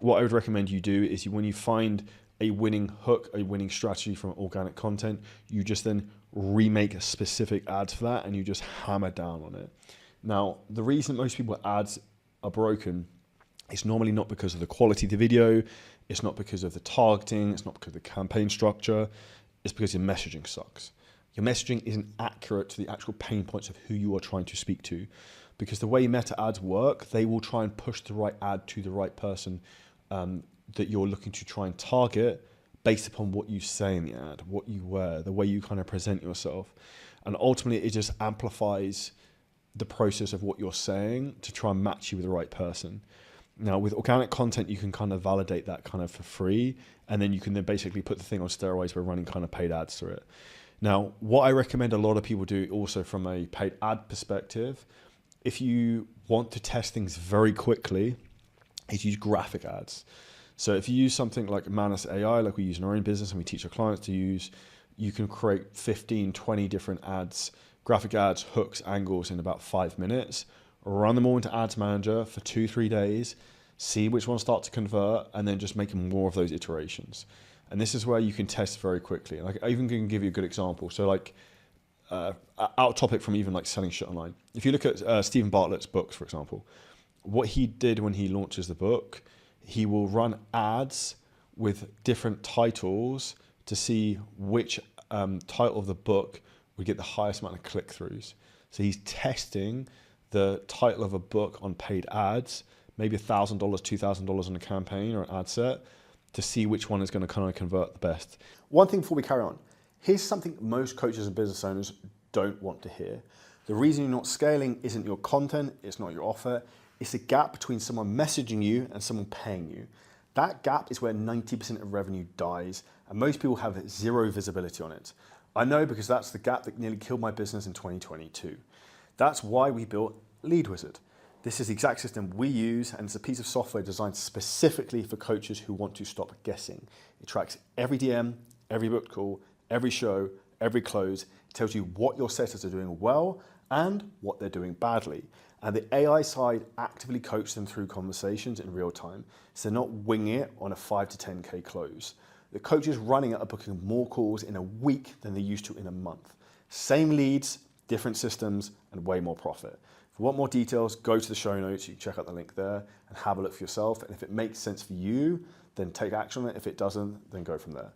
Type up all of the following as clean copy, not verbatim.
what I would recommend you do is when you find a winning hook, a winning strategy from organic content, you just then remake a specific ads for that and you just hammer down on it. Now, the reason most people's ads are broken, it's normally not because of the quality of the video, it's not because of the targeting, it's not because of the campaign structure, it's because your messaging sucks. Your messaging isn't accurate to the actual pain points of who you are trying to speak to. Because the way meta ads work, they will try and push the right ad to the right person that you're looking to try and target based upon what you say in the ad, what you wear, the way you kind of present yourself. And ultimately, it just amplifies the process of what you're saying to try and match you with the right person. Now, with organic content, you can kind of validate that kind of for free, and then you can then basically put the thing on steroids by running kind of paid ads through it. Now, what I recommend a lot of people do also from a paid ad perspective, if you want to test things very quickly, is use graphic ads. So if you use something like Manus AI, like we use in our own business and we teach our clients to use, you can create 15, 20 different ads, graphic ads, hooks, angles in about 5 minutes, run them all into Ads Manager for 2-3 days, see which ones start to convert, and then just make more of those iterations. And this is where you can test very quickly. Like I even can give you a good example. So like out topic from even like selling shit online. If you look at Stephen Bartlett's books, for example, what he did when he launches the book, he will run ads with different titles to see which title of the book would get the highest amount of click-throughs. So he's testing the title of a book on paid ads, maybe $1,000, $2,000 on a campaign or an ad set, to see which one is going to kind of convert the best. One thing before we carry on, here's something most coaches and business owners don't want to hear. The reason you're not scaling isn't your content, it's not your offer, it's the gap between someone messaging you and someone paying you. That gap is where 90% of revenue dies, and most people have zero visibility on it. I know because that's the gap that nearly killed my business in 2022. That's why we built Lead Wizard. This is the exact system we use, and it's a piece of software designed specifically for coaches who want to stop guessing. It tracks every DM, every booked call, every show, every close. It tells you what your setters are doing well and what they're doing badly. And the AI side actively coaches them through conversations in real time, so they're not winging it on a 5 to 10K close. The coaches running it are booking more calls in a week than they used to in a month. Same leads, different systems, and way more profit. If you want more details, go to the show notes. You can check out the link there and have a look for yourself. And if it makes sense for you, then take action on it. If it doesn't, then go from there.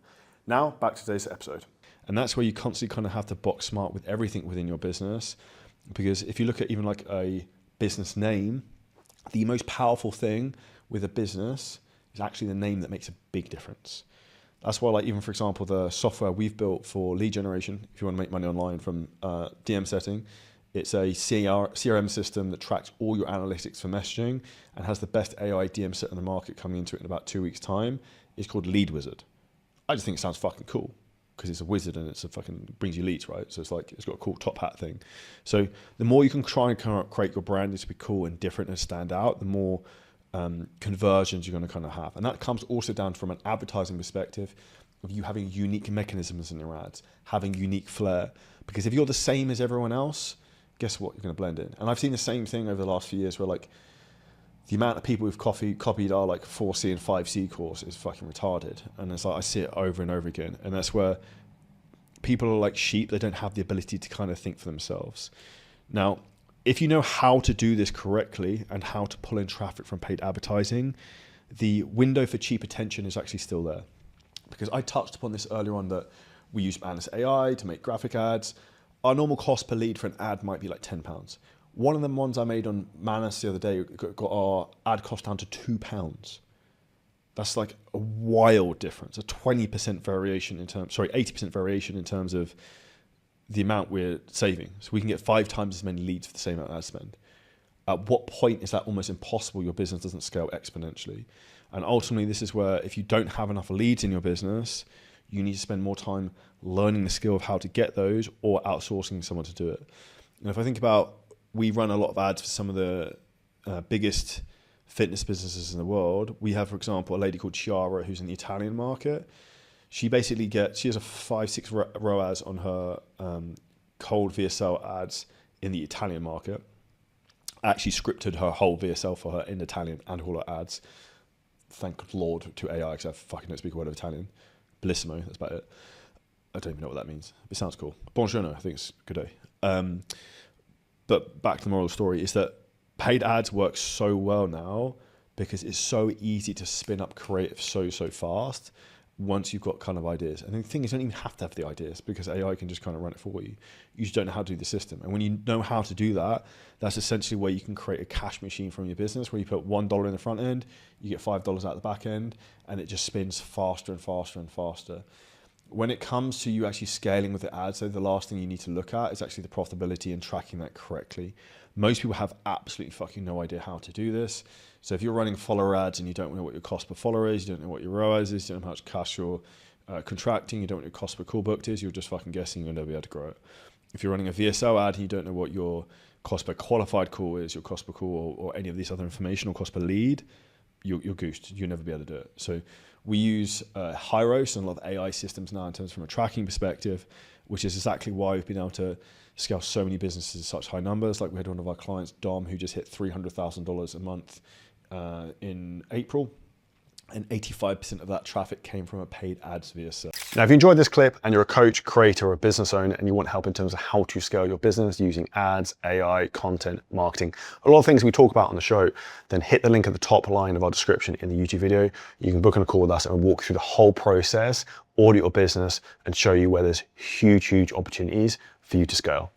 Now, back to today's episode. And that's where you constantly kind of have to box smart with everything within your business. Because if you look at even like a business name, the most powerful thing with a business is actually the name that makes a big difference. That's why, like, even for example, the software we've built for lead generation, if you want to make money online from DM setting, it's a CRM system that tracks all your analytics for messaging and has the best AI DM set in the market coming into it in about 2 weeks' time. It's called Lead Wizard. I just think it sounds fucking cool because it's a wizard and it's a fucking brings you leads, right? So it's like, it's got a cool top hat thing. So the more you can try and kind of create your brand to be cool and different and stand out, the more conversions you're going to kind of have. And that comes also down from an advertising perspective of you having unique mechanisms in your ads, having unique flair. Because if you're the same as everyone else, guess what? You're going to blend in. And I've seen the same thing over the last few years where like the amount of people who've copied our like 4C and 5C course is fucking retarded. And it's like, I see it over and over again. And that's where people are like sheep. They don't have the ability to kind of think for themselves. Now, if you know how to do this correctly and how to pull in traffic from paid advertising, the window for cheap attention is actually still there. Because I touched upon this earlier on that we use Manus AI to make graphic ads. Our normal cost per lead for an ad might be like £10. One of them ones I made on Manus the other day got our ad cost down to £2. That's like a wild difference, a 20% variation in terms, 80% variation in terms of the amount we're saving. So we can get 5 times as many leads for the same amount of ad spend. At what point is that almost impossible? Your business doesn't scale exponentially. And ultimately, this is where if you don't have enough leads in your business, you need to spend more time learning the skill of how to get those or outsourcing someone to do it. And if I think about, we run a lot of ads for some of the biggest fitness businesses in the world. We have, for example, a lady called Chiara who's in the Italian market. She basically she has a 5-6 ROAS on her cold VSL ads in the Italian market. I actually scripted her whole VSL for her in Italian and all her ads. thank Lord to AI, because I fucking don't speak a word of Italian. Bellissimo, that's about it. I don't even know what that means. It sounds cool. Buongiorno, I think it's good day. But back to the moral of the story is that paid ads work so well now because it's so easy to spin up creative so fast once you've got kind of ideas. And the thing is, you don't even have to have the ideas because AI can just kind of run it for you. You just don't know how to do the system. And when you know how to do that, that's essentially where you can create a cash machine from your business, where you put $1 in the front end, you get $5 out the back end, and it just spins faster and faster and faster. When it comes to you actually scaling with the ads, so the last thing you need to look at is actually the profitability and tracking that correctly. Most people have absolutely fucking no idea how to do this. So if you're running follower ads and you don't know what your cost per follower is, you don't know what your ROAS is, you don't know how much cash you're contracting, you don't know what your cost per call booked is, you're just fucking guessing, you'll never be able to grow it. If you're running a VSL ad and you don't know what your cost per qualified call is, your cost per call, or any of these other information, or cost per lead, you're goosed. You'll never be able to do it. So we use HiROS and a lot of AI systems now in terms from a tracking perspective, which is exactly why we've been able to scale so many businesses in such high numbers. Like we had one of our clients, Dom, who just hit $300,000 a month in April. And 85% of that traffic came from a paid ads via search. Now, if you enjoyed this clip and you're a coach, creator, or a business owner, and you want help in terms of how to scale your business using ads, AI, content, marketing, a lot of things we talk about on the show, then hit the link at the top line of our description in the YouTube video. You can book on a call with us and walk through the whole process, audit your business, and show you where there's huge opportunities for you to scale.